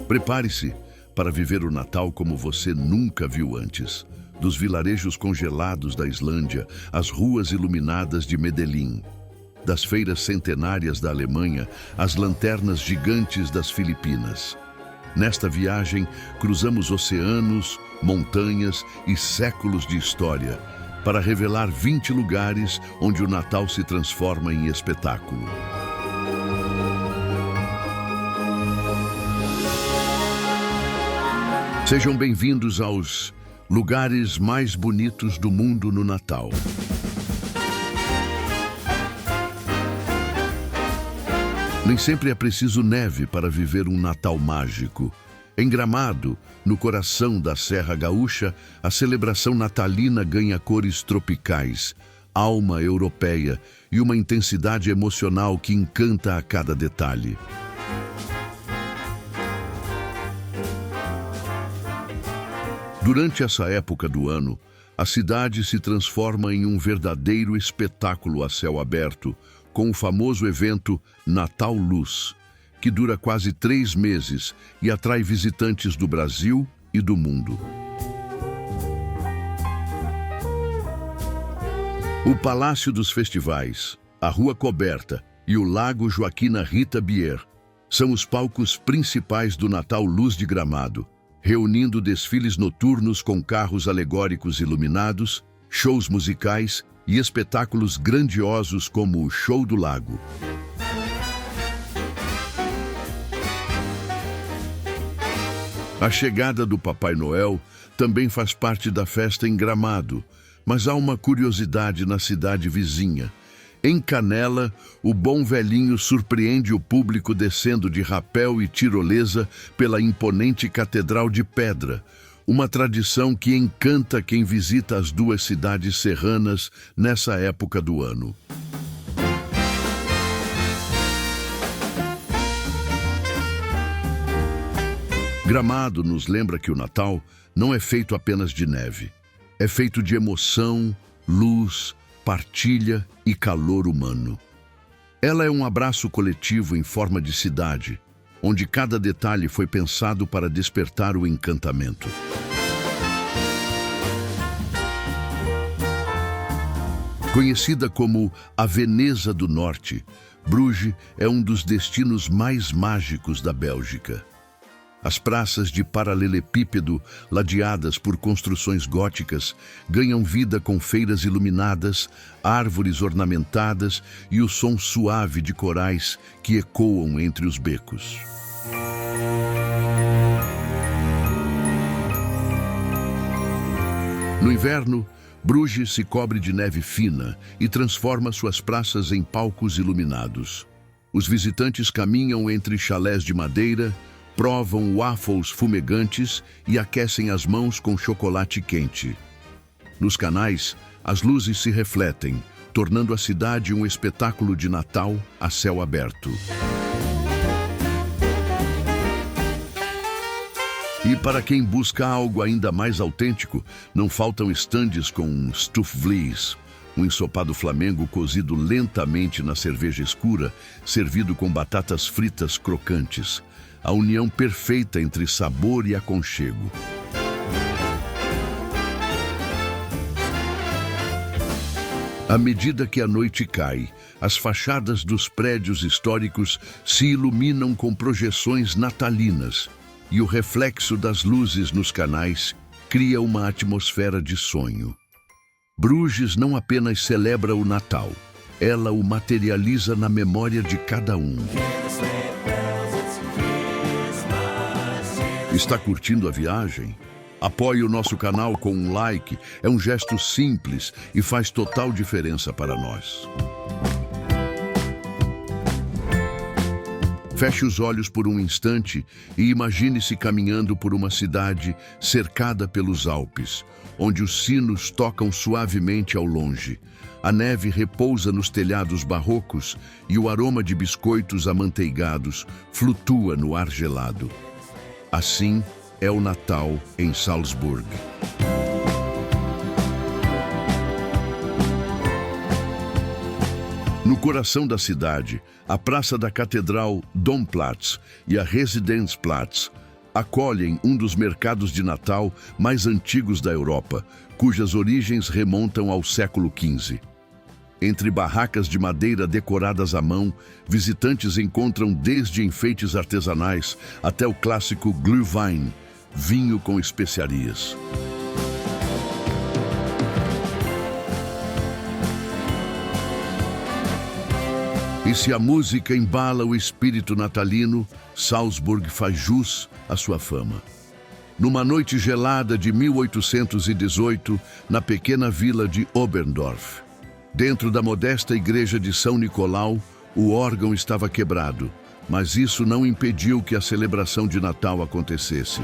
Prepare-se para viver o Natal como você nunca viu antes. Dos vilarejos congelados da Islândia às ruas iluminadas de Medellín. Das feiras centenárias da Alemanha às lanternas gigantes das Filipinas. Nesta viagem, cruzamos oceanos, montanhas e séculos de história para revelar 20 lugares onde o Natal se transforma em espetáculo. Sejam bem-vindos aos lugares mais bonitos do mundo no Natal. Nem sempre é preciso neve para viver um Natal mágico. Em Gramado, no coração da Serra Gaúcha, a celebração natalina ganha cores tropicais, alma europeia e uma intensidade emocional que encanta a cada detalhe. Durante essa época do ano, a cidade se transforma em um verdadeiro espetáculo a céu aberto, com o famoso evento Natal Luz, que dura quase 3 meses e atrai visitantes do Brasil e do mundo. O Palácio dos Festivais, a Rua Coberta e o Lago Joaquina Rita Bier são os palcos principais do Natal Luz de Gramado, reunindo desfiles noturnos com carros alegóricos iluminados, shows musicais e espetáculos grandiosos como o Show do Lago. A chegada do Papai Noel também faz parte da festa em Gramado, mas há uma curiosidade na cidade vizinha. Em Canela, o bom velhinho surpreende o público descendo de rapel e tirolesa pela imponente Catedral de Pedra, uma tradição que encanta quem visita as duas cidades serranas nessa época do ano. Gramado nos lembra que o Natal não é feito apenas de neve. É feito de emoção, luz, partilha e calor humano. Ela é um abraço coletivo em forma de cidade, onde cada detalhe foi pensado para despertar o encantamento. Conhecida como a Veneza do Norte, Bruges é um dos destinos mais mágicos da Bélgica. As praças de paralelepípedo, ladeadas por construções góticas, ganham vida com feiras iluminadas, árvores ornamentadas e o som suave de corais que ecoam entre os becos. No inverno, Bruges se cobre de neve fina e transforma suas praças em palcos iluminados. Os visitantes caminham entre chalés de madeira, provam waffles fumegantes e aquecem as mãos com chocolate quente. Nos canais, as luzes se refletem, tornando a cidade um espetáculo de Natal a céu aberto. E para quem busca algo ainda mais autêntico, não faltam estandes com stufvlees, um ensopado flamengo cozido lentamente na cerveja escura, servido com batatas fritas crocantes. A união perfeita entre sabor e aconchego. À medida que a noite cai, as fachadas dos prédios históricos se iluminam com projeções natalinas e o reflexo das luzes nos canais cria uma atmosfera de sonho. Bruges não apenas celebra o Natal, ela o materializa na memória de cada um. Está curtindo a viagem? Apoie o nosso canal com um like, é um gesto simples e faz total diferença para nós. Feche os olhos por um instante e imagine-se caminhando por uma cidade cercada pelos Alpes, onde os sinos tocam suavemente ao longe. A neve repousa nos telhados barrocos e o aroma de biscoitos amanteigados flutua no ar gelado. Assim é o Natal em Salzburg. No coração da cidade, a Praça da Catedral Domplatz e a Residenzplatz acolhem um dos mercados de Natal mais antigos da Europa, cujas origens remontam ao século XV. Entre barracas de madeira decoradas à mão, visitantes encontram desde enfeites artesanais até o clássico Glühwein, vinho com especiarias. E se a música embala o espírito natalino, Salzburg faz jus à sua fama. Numa noite gelada de 1818, na pequena vila de Oberndorf, dentro da modesta igreja de São Nicolau, o órgão estava quebrado, mas isso não impediu que a celebração de Natal acontecesse.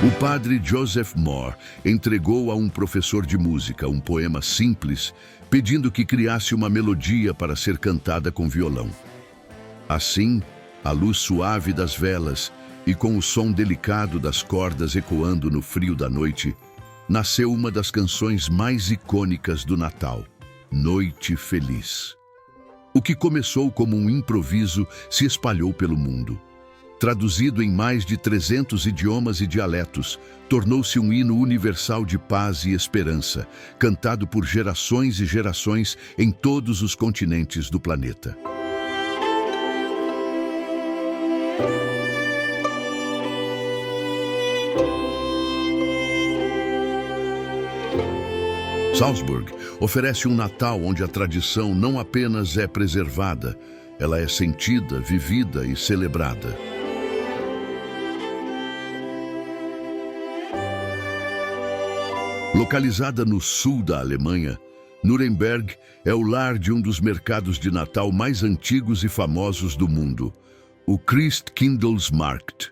O padre Joseph Mohr entregou a um professor de música um poema simples, pedindo que criasse uma melodia para ser cantada com violão. Assim, à luz suave das velas e com o som delicado das cordas ecoando no frio da noite, nasceu uma das canções mais icônicas do Natal, Noite Feliz. O que começou como um improviso se espalhou pelo mundo. Traduzido em mais de 300 idiomas e dialetos, tornou-se um hino universal de paz e esperança, cantado por gerações e gerações em todos os continentes do planeta. Salzburg oferece um Natal onde a tradição não apenas é preservada, ela é sentida, vivida e celebrada. Localizada no sul da Alemanha, Nuremberg é o lar de um dos mercados de Natal mais antigos e famosos do mundo, o Christkindlesmarkt.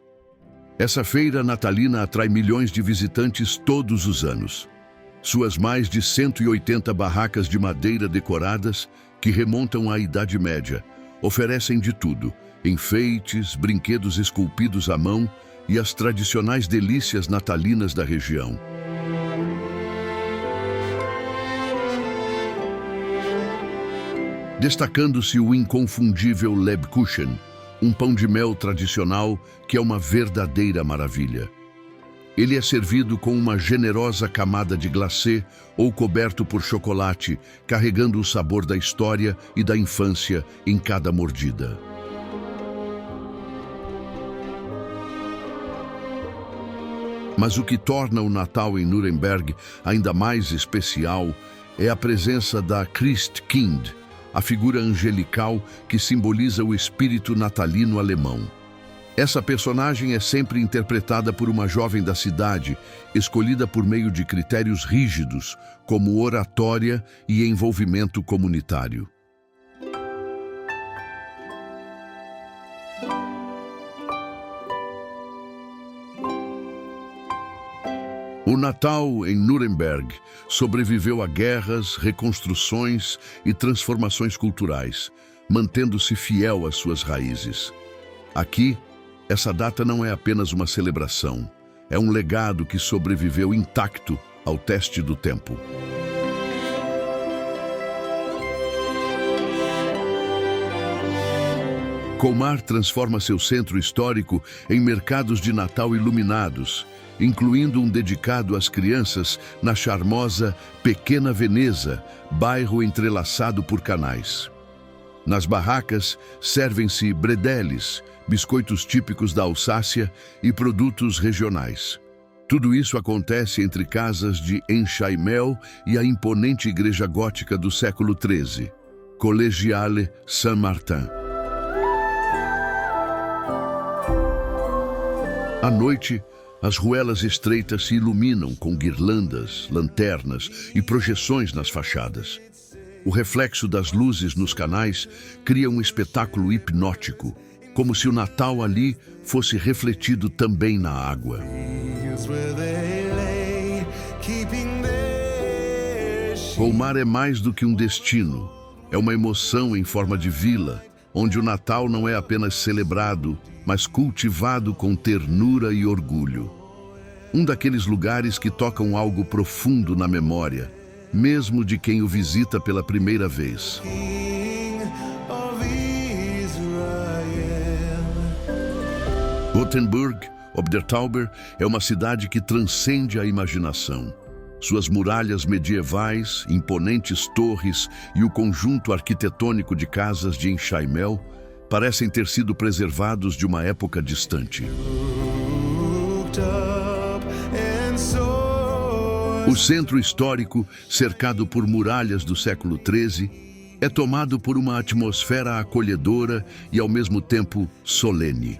Essa feira natalina atrai milhões de visitantes todos os anos. Suas mais de 180 barracas de madeira decoradas, que remontam à Idade Média, oferecem de tudo: enfeites, brinquedos esculpidos à mão e as tradicionais delícias natalinas da região. Destacando-se o inconfundível Lebkuchen, um pão de mel tradicional que é uma verdadeira maravilha. Ele é servido com uma generosa camada de glacê ou coberto por chocolate, carregando o sabor da história e da infância em cada mordida. Mas o que torna o Natal em Nuremberg ainda mais especial é a presença da Christkind, a figura angelical que simboliza o espírito natalino alemão. Essa personagem é sempre interpretada por uma jovem da cidade, escolhida por meio de critérios rígidos, como oratória e envolvimento comunitário. O Natal em Nuremberg sobreviveu a guerras, reconstruções e transformações culturais, mantendo-se fiel às suas raízes. Aqui, essa data não é apenas uma celebração, é um legado que sobreviveu intacto ao teste do tempo. Colmar transforma seu centro histórico em mercados de Natal iluminados, incluindo um dedicado às crianças na charmosa Pequena Veneza, bairro entrelaçado por canais. Nas barracas, servem-se bredeles, biscoitos típicos da Alsácia e produtos regionais. Tudo isso acontece entre casas de enxaimel e a imponente igreja gótica do século XIII, Collegiale Saint-Martin. À noite, as ruelas estreitas se iluminam com guirlandas, lanternas e projeções nas fachadas. O reflexo das luzes nos canais cria um espetáculo hipnótico, como se o Natal ali fosse refletido também na água. Colmar é mais do que um destino, é uma emoção em forma de vila, onde o Natal não é apenas celebrado, mas cultivado com ternura e orgulho. Um daqueles lugares que tocam algo profundo na memória, mesmo de quem o visita pela primeira vez. Gothenburg, ob der Tauber, é uma cidade que transcende a imaginação. Suas muralhas medievais, imponentes torres e o conjunto arquitetônico de casas de enxaimel parecem ter sido preservados de uma época distante. O centro histórico, cercado por muralhas do século XIII, é tomado por uma atmosfera acolhedora e, ao mesmo tempo, solene.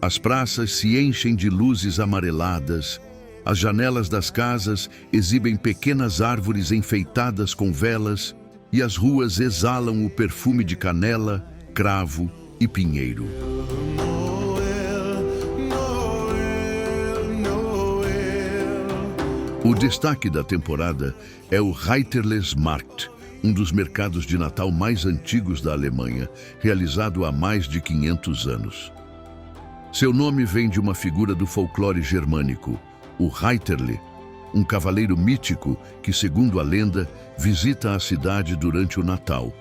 As praças se enchem de luzes amareladas, as janelas das casas exibem pequenas árvores enfeitadas com velas e as ruas exalam o perfume de canela, cravo e pinheiro. O destaque da temporada é o Reiterlesmarkt, um dos mercados de Natal mais antigos da Alemanha, realizado há mais de 500 anos. Seu nome vem de uma figura do folclore germânico, o Reiterle, um cavaleiro mítico que, segundo a lenda, visita a cidade durante o Natal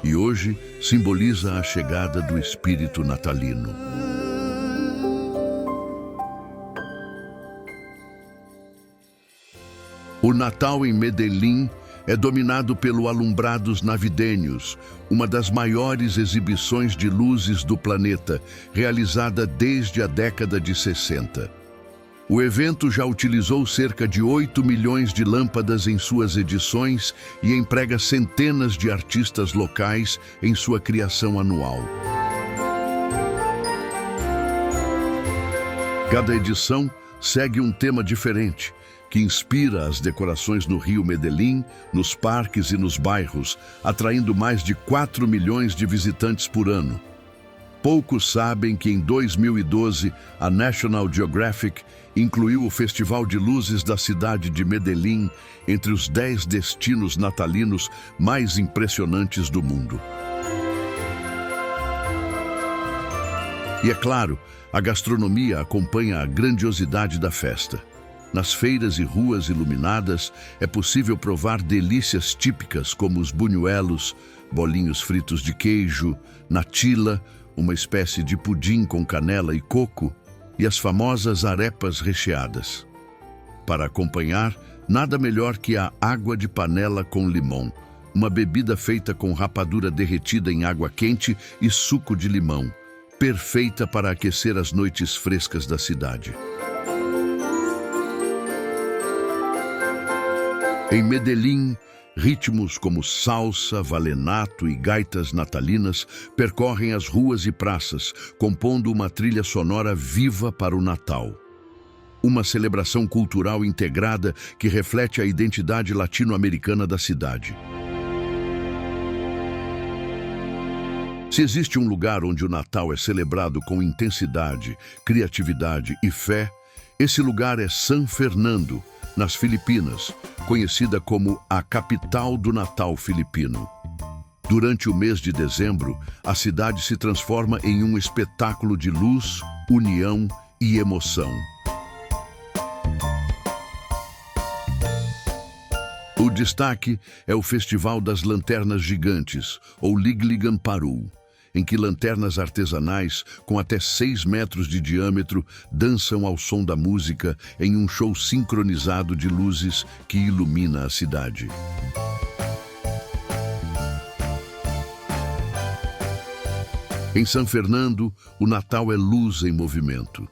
e hoje simboliza a chegada do espírito natalino. O Natal em Medellín é dominado pelo Alumbrados Navideños, uma das maiores exibições de luzes do planeta, realizada desde a década de 60. O evento já utilizou cerca de 8 milhões de lâmpadas em suas edições e emprega centenas de artistas locais em sua criação anual. Cada edição segue um tema diferente, que inspira as decorações no Rio Medellín, nos parques e nos bairros, atraindo mais de 4 milhões de visitantes por ano. Poucos sabem que em 2012, a National Geographic incluiu o Festival de Luzes da cidade de Medellín entre os 10 destinos natalinos mais impressionantes do mundo. E é claro, a gastronomia acompanha a grandiosidade da festa. Nas feiras e ruas iluminadas, é possível provar delícias típicas como os buñuelos, bolinhos fritos de queijo, natilla, uma espécie de pudim com canela e coco, e as famosas arepas recheadas. Para acompanhar, nada melhor que a água de panela com limão, uma bebida feita com rapadura derretida em água quente e suco de limão, perfeita para aquecer as noites frescas da cidade. Em Medellín, ritmos como salsa, valenato e gaitas natalinas percorrem as ruas e praças, compondo uma trilha sonora viva para o Natal. Uma celebração cultural integrada que reflete a identidade latino-americana da cidade. Se existe um lugar onde o Natal é celebrado com intensidade, criatividade e fé, esse lugar é San Fernando, nas Filipinas, conhecida como a capital do Natal filipino. Durante o mês de dezembro, a cidade se transforma em um espetáculo de luz, união e emoção. O destaque é o Festival das Lanternas Gigantes, ou Ligligan Paru, em que lanternas artesanais com até 6 metros de diâmetro dançam ao som da música em um show sincronizado de luzes que ilumina a cidade. Em San Fernando, o Natal é luz em movimento.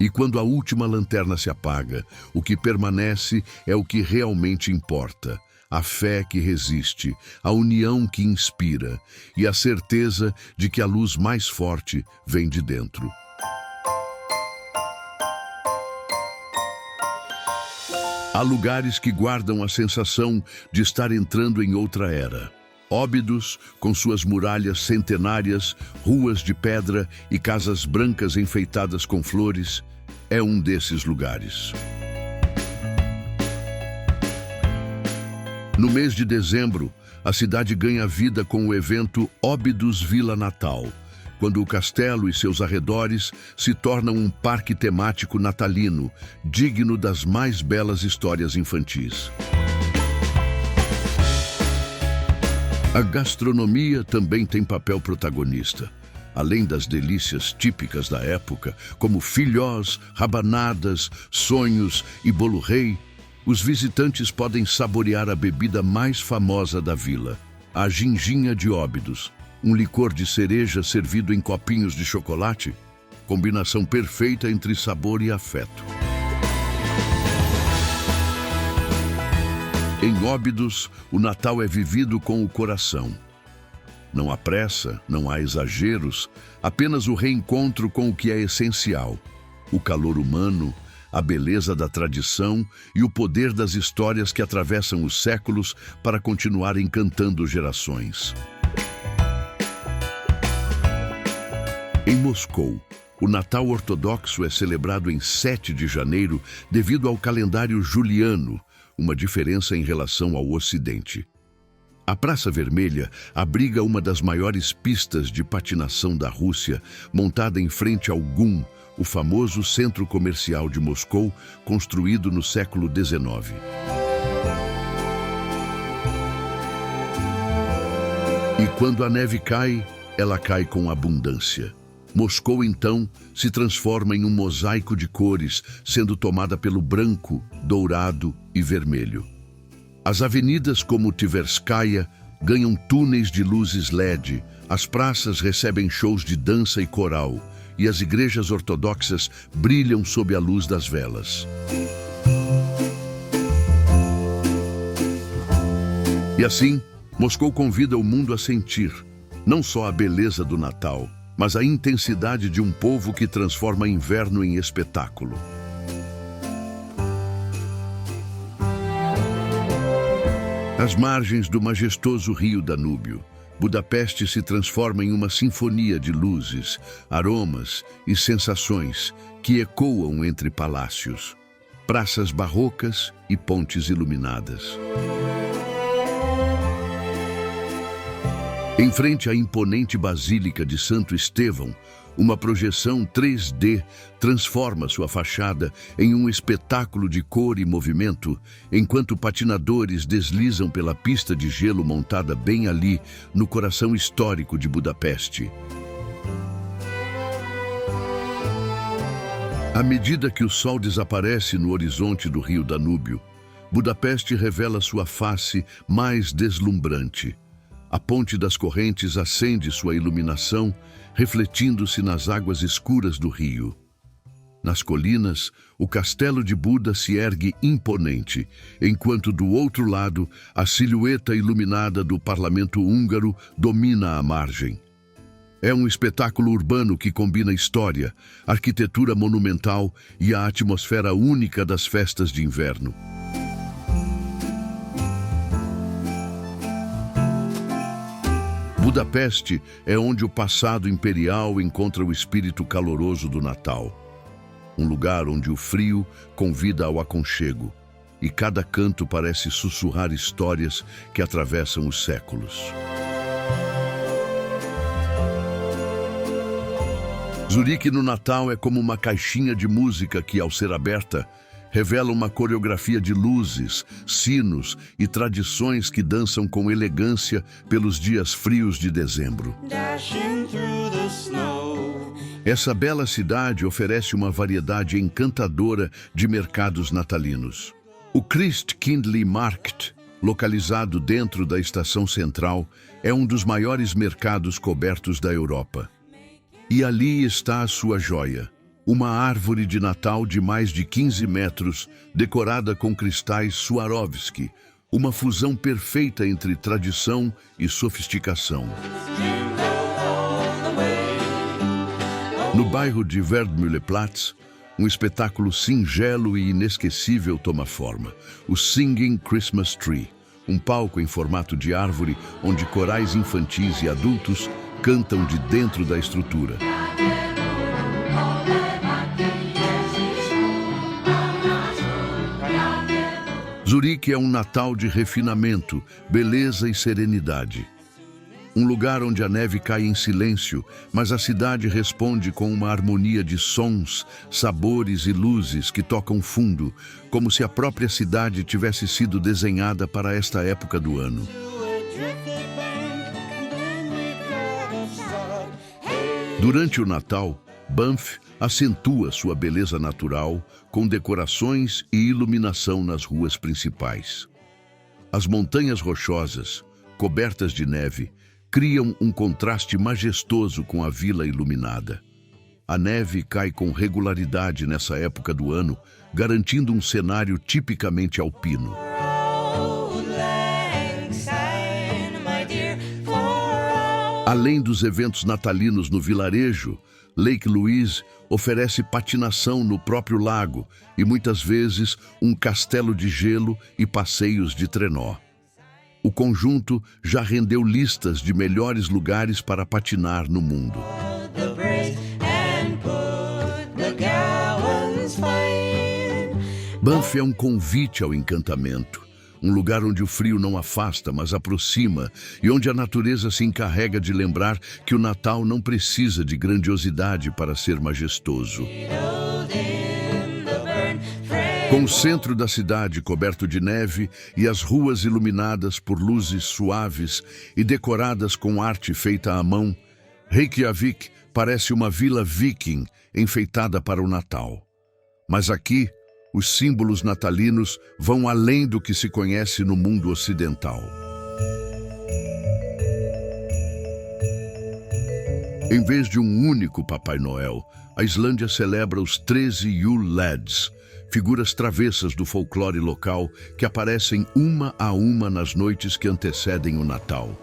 E quando a última lanterna se apaga, o que permanece é o que realmente importa. A fé que resiste, a união que inspira e a certeza de que a luz mais forte vem de dentro. Há lugares que guardam a sensação de estar entrando em outra era. Óbidos, com suas muralhas centenárias, ruas de pedra e casas brancas enfeitadas com flores, é um desses lugares. No mês de dezembro, a cidade ganha vida com o evento Óbidos Vila Natal, quando o castelo e seus arredores se tornam um parque temático natalino, digno das mais belas histórias infantis. A gastronomia também tem papel protagonista. Além das delícias típicas da época, como filhós, rabanadas, sonhos e bolo-rei, os visitantes podem saborear a bebida mais famosa da vila, a ginginha de Óbidos, um licor de cereja servido em copinhos de chocolate, combinação perfeita entre sabor e afeto. Em Óbidos, o Natal é vivido com o coração. Não há pressa, não há exageros, apenas o reencontro com o que é essencial: o calor humano, a beleza da tradição e o poder das histórias que atravessam os séculos para continuar encantando gerações. Em Moscou, o Natal ortodoxo é celebrado em 7 de janeiro devido ao calendário juliano, uma diferença em relação ao Ocidente. A Praça Vermelha abriga uma das maiores pistas de patinação da Rússia, montada em frente ao GUM, o famoso centro comercial de Moscou, construído no século XIX. E quando a neve cai, ela cai com abundância. Moscou, então, se transforma em um mosaico de cores, sendo tomada pelo branco, dourado e vermelho. As avenidas como Tverskaya ganham túneis de luzes LED, as praças recebem shows de dança e coral, e as igrejas ortodoxas brilham sob a luz das velas. E assim, Moscou convida o mundo a sentir, não só a beleza do Natal, mas a intensidade de um povo que transforma inverno em espetáculo. Às margens do majestoso rio Danúbio, Budapeste se transforma em uma sinfonia de luzes, aromas e sensações que ecoam entre palácios, praças barrocas e pontes iluminadas. Em frente à imponente Basílica de Santo Estevão, uma projeção 3D transforma sua fachada em um espetáculo de cor e movimento, enquanto patinadores deslizam pela pista de gelo montada bem ali, no coração histórico de Budapeste. À medida que o sol desaparece no horizonte do rio Danúbio, Budapeste revela sua face mais deslumbrante. A ponte das correntes acende sua iluminação, refletindo-se nas águas escuras do rio. Nas colinas, o castelo de Buda se ergue imponente, enquanto do outro lado, a silhueta iluminada do parlamento húngaro domina a margem. É um espetáculo urbano que combina história, arquitetura monumental e a atmosfera única das festas de inverno. Budapeste é onde o passado imperial encontra o espírito caloroso do Natal. Um lugar onde o frio convida ao aconchego e cada canto parece sussurrar histórias que atravessam os séculos. Zurique no Natal é como uma caixinha de música que, ao ser aberta, revela uma coreografia de luzes, sinos e tradições que dançam com elegância pelos dias frios de dezembro. Essa bela cidade oferece uma variedade encantadora de mercados natalinos. O Christkindli Markt, localizado dentro da estação central, é um dos maiores mercados cobertos da Europa. E ali está a sua joia. Uma árvore de Natal de mais de 15 metros, decorada com cristais Swarovski, uma fusão perfeita entre tradição e sofisticação. No bairro de Werdmülleplatz, um espetáculo singelo e inesquecível toma forma: o Singing Christmas Tree, um palco em formato de árvore onde corais infantis e adultos cantam de dentro da estrutura. Zurique é um Natal de refinamento, beleza e serenidade. Um lugar onde a neve cai em silêncio, mas a cidade responde com uma harmonia de sons, sabores e luzes que tocam fundo, como se a própria cidade tivesse sido desenhada para esta época do ano. Durante o Natal, Banff acentua sua beleza natural com decorações e iluminação nas ruas principais. As montanhas rochosas, cobertas de neve, criam um contraste majestoso com a vila iluminada. A neve cai com regularidade nessa época do ano, garantindo um cenário tipicamente alpino. Além dos eventos natalinos no vilarejo, Lake Louise oferece patinação no próprio lago e muitas vezes um castelo de gelo e passeios de trenó. O conjunto já rendeu listas de melhores lugares para patinar no mundo. Banff é um convite ao encantamento, um lugar onde o frio não afasta, mas aproxima, e onde a natureza se encarrega de lembrar que o Natal não precisa de grandiosidade para ser majestoso. Com o centro da cidade coberto de neve e as ruas iluminadas por luzes suaves e decoradas com arte feita à mão, Reykjavik parece uma vila viking enfeitada para o Natal. Mas aqui, os símbolos natalinos vão além do que se conhece no mundo ocidental. Em vez de um único Papai Noel, a Islândia celebra os 13 Yule Lads, figuras travessas do folclore local que aparecem uma a uma nas noites que antecedem o Natal.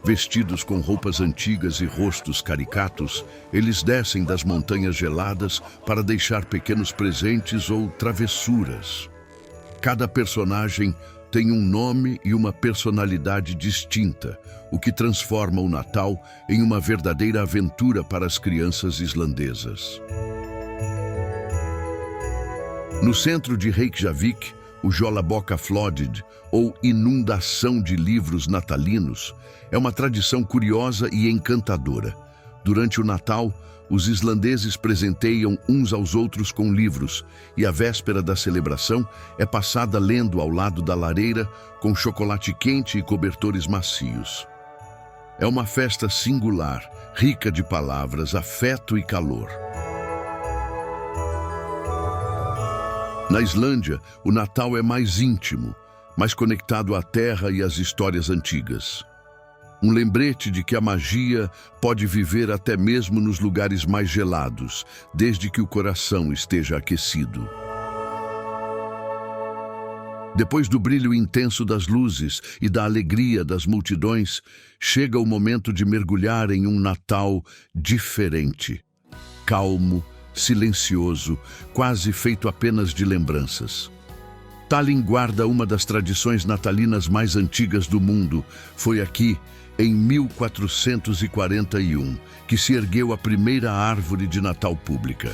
Vestidos com roupas antigas e rostos caricatos, eles descem das montanhas geladas para deixar pequenos presentes ou travessuras. Cada personagem tem um nome e uma personalidade distinta, o que transforma o Natal em uma verdadeira aventura para as crianças islandesas. No centro de Reykjavik, o Jólabokaflóðið, ou inundação de livros natalinos, é uma tradição curiosa e encantadora. Durante o Natal, os islandeses presenteiam uns aos outros com livros, e a véspera da celebração é passada lendo ao lado da lareira, com chocolate quente e cobertores macios. É uma festa singular, rica de palavras, afeto e calor. Na Islândia, o Natal é mais íntimo, mais conectado à terra e às histórias antigas. Um lembrete de que a magia pode viver até mesmo nos lugares mais gelados, desde que o coração esteja aquecido. Depois do brilho intenso das luzes e da alegria das multidões, chega o momento de mergulhar em um Natal diferente, calmo, silencioso, quase feito apenas de lembranças. Tallinn guarda uma das tradições natalinas mais antigas do mundo. Foi aqui, em 1441, que se ergueu a primeira árvore de Natal pública.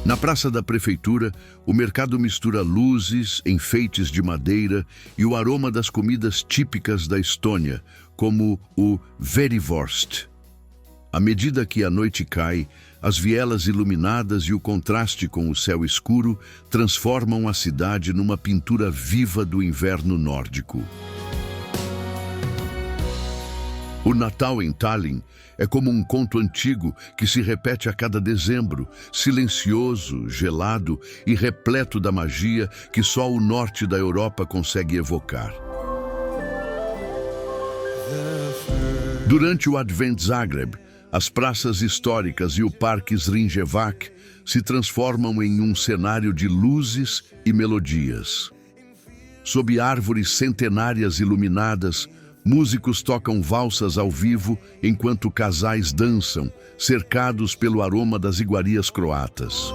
Na praça da prefeitura, o mercado mistura luzes, enfeites de madeira e o aroma das comidas típicas da Estônia, como o Verivorst. À medida que a noite cai, as vielas iluminadas e o contraste com o céu escuro transformam a cidade numa pintura viva do inverno nórdico. O Natal em Tallinn é como um conto antigo que se repete a cada dezembro, silencioso, gelado e repleto da magia que só o norte da Europa consegue evocar. Durante o Advent Zagreb, as praças históricas e o Parque Zrinjevac se transformam em um cenário de luzes e melodias. Sob árvores centenárias iluminadas, músicos tocam valsas ao vivo enquanto casais dançam, cercados pelo aroma das iguarias croatas.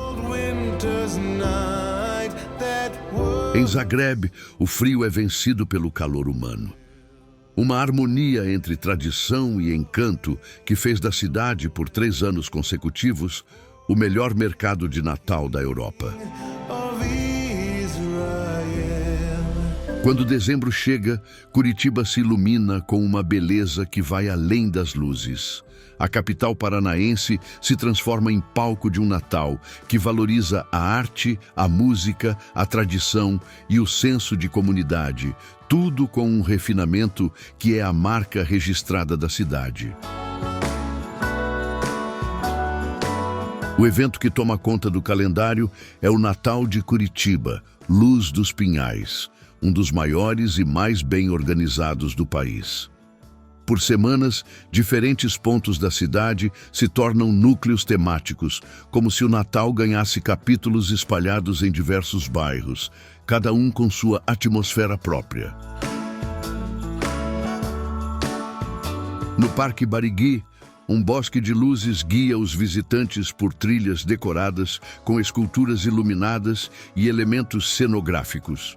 Em Zagreb, o frio é vencido pelo calor humano. Uma harmonia entre tradição e encanto que fez da cidade, por 3 anos consecutivos, o melhor mercado de Natal da Europa. Quando dezembro chega, Curitiba se ilumina com uma beleza que vai além das luzes. A capital paranaense se transforma em palco de um Natal que valoriza a arte, a música, a tradição e o senso de comunidade, tudo com um refinamento que é a marca registrada da cidade. O evento que toma conta do calendário é o Natal de Curitiba, Luz dos Pinhais, um dos maiores e mais bem organizados do país. Por semanas, diferentes pontos da cidade se tornam núcleos temáticos, como se o Natal ganhasse capítulos espalhados em diversos bairros, cada um com sua atmosfera própria. No Parque Barigui, um bosque de luzes guia os visitantes por trilhas decoradas com esculturas iluminadas e elementos cenográficos.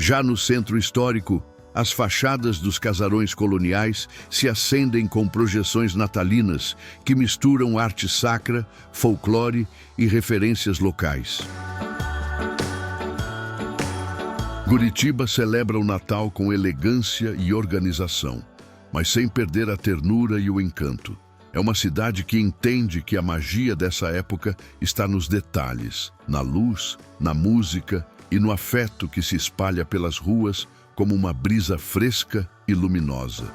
Já no centro histórico, as fachadas dos casarões coloniais se acendem com projeções natalinas que misturam arte sacra, folclore e referências locais. Curitiba celebra o Natal com elegância e organização, mas sem perder a ternura e o encanto. É uma cidade que entende que a magia dessa época está nos detalhes, na luz, na música e no afeto que se espalha pelas ruas como uma brisa fresca e luminosa.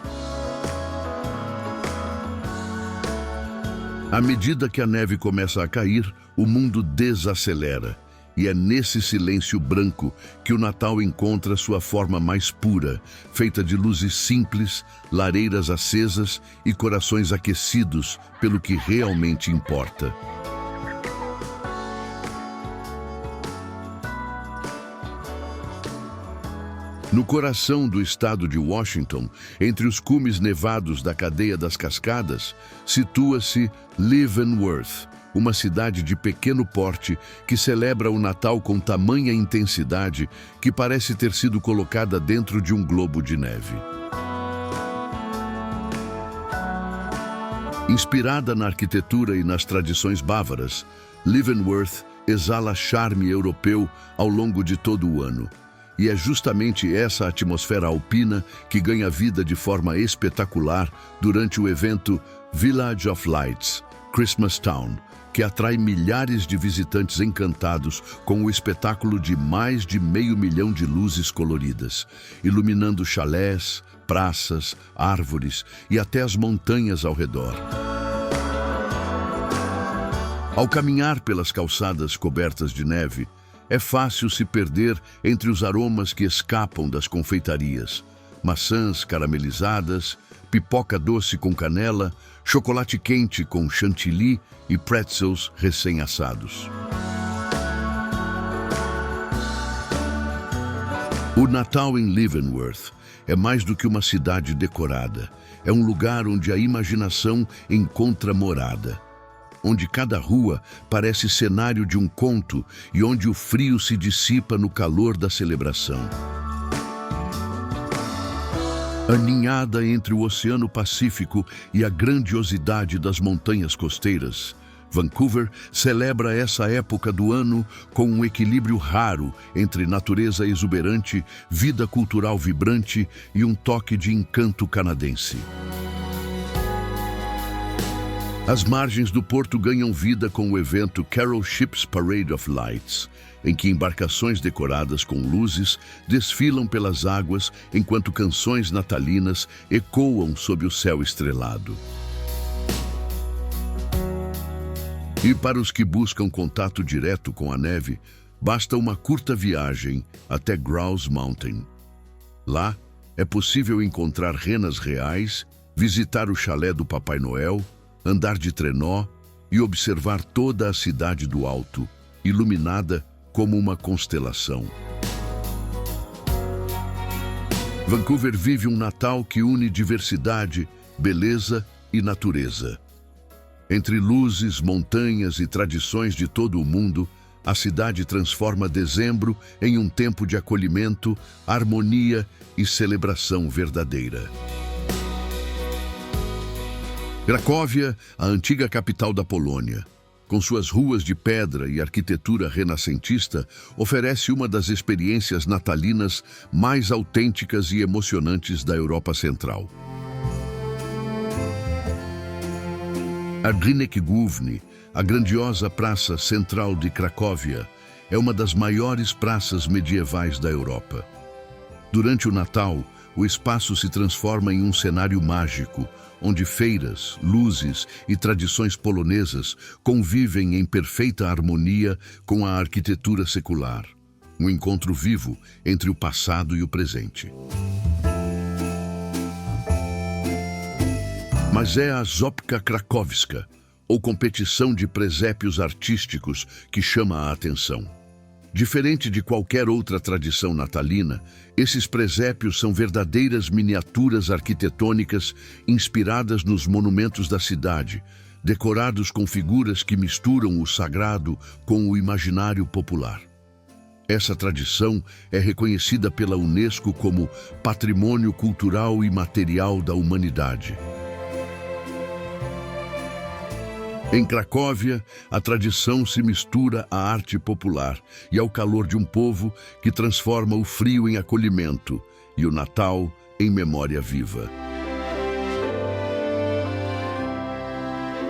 À medida que a neve começa a cair, o mundo desacelera, e é nesse silêncio branco que o Natal encontra sua forma mais pura, feita de luzes simples, lareiras acesas e corações aquecidos pelo que realmente importa. No coração do estado de Washington, entre os cumes nevados da cadeia das Cascadas, situa-se Leavenworth, uma cidade de pequeno porte que celebra o Natal com tamanha intensidade que parece ter sido colocada dentro de um globo de neve. Inspirada na arquitetura e nas tradições bávaras, Leavenworth exala charme europeu ao longo de todo o ano. E é justamente essa atmosfera alpina que ganha vida de forma espetacular durante o evento Village of Lights, Christmas Town, que atrai milhares de visitantes encantados com o espetáculo de mais de 500 mil de luzes coloridas, iluminando chalés, praças, árvores e até as montanhas ao redor. Ao caminhar pelas calçadas cobertas de neve, é fácil se perder entre os aromas que escapam das confeitarias. Maçãs caramelizadas, pipoca doce com canela, chocolate quente com chantilly e pretzels recém-assados. O Natal em Leavenworth é mais do que uma cidade decorada. É um lugar onde a imaginação encontra morada, onde cada rua parece cenário de um conto e onde o frio se dissipa no calor da celebração. Aninhada entre o Oceano Pacífico e a grandiosidade das montanhas costeiras, Vancouver celebra essa época do ano com um equilíbrio raro entre natureza exuberante, vida cultural vibrante e um toque de encanto canadense. As margens do porto ganham vida com o evento Carol Ships Parade of Lights, em que embarcações decoradas com luzes desfilam pelas águas enquanto canções natalinas ecoam sob o céu estrelado. E para os que buscam contato direto com a neve, basta uma curta viagem até Grouse Mountain. Lá, é possível encontrar renas reais, visitar o chalé do Papai Noel, andar de trenó e observar toda a cidade do alto, iluminada como uma constelação. Vancouver vive um Natal que une diversidade, beleza e natureza. Entre luzes, montanhas e tradições de todo o mundo, a cidade transforma dezembro em um tempo de acolhimento, harmonia e celebração verdadeira. Cracóvia, a antiga capital da Polônia, com suas ruas de pedra e arquitetura renascentista, oferece uma das experiências natalinas mais autênticas e emocionantes da Europa Central. A Rynek Główny, a grandiosa praça central de Cracóvia, é uma das maiores praças medievais da Europa. Durante o Natal, o espaço se transforma em um cenário mágico, onde feiras, luzes e tradições polonesas convivem em perfeita harmonia com a arquitetura secular. Um encontro vivo entre o passado e o presente. Mas é a Zopka Krakowska, ou competição de presépios artísticos, que chama a atenção. Diferente de qualquer outra tradição natalina, esses presépios são verdadeiras miniaturas arquitetônicas inspiradas nos monumentos da cidade, decorados com figuras que misturam o sagrado com o imaginário popular. Essa tradição é reconhecida pela Unesco como Patrimônio Cultural e Material da Humanidade. Em Cracóvia, a tradição se mistura à arte popular e ao calor de um povo que transforma o frio em acolhimento e o Natal em memória viva.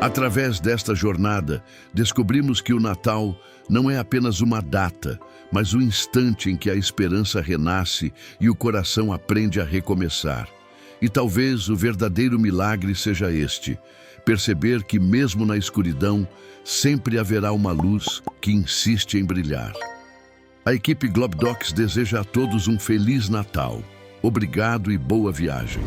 Através desta jornada, descobrimos que o Natal não é apenas uma data, mas o instante em que a esperança renasce e o coração aprende a recomeçar. E talvez o verdadeiro milagre seja este: perceber que mesmo na escuridão, sempre haverá uma luz que insiste em brilhar. A equipe Globedocs deseja a todos um Feliz Natal. Obrigado e boa viagem.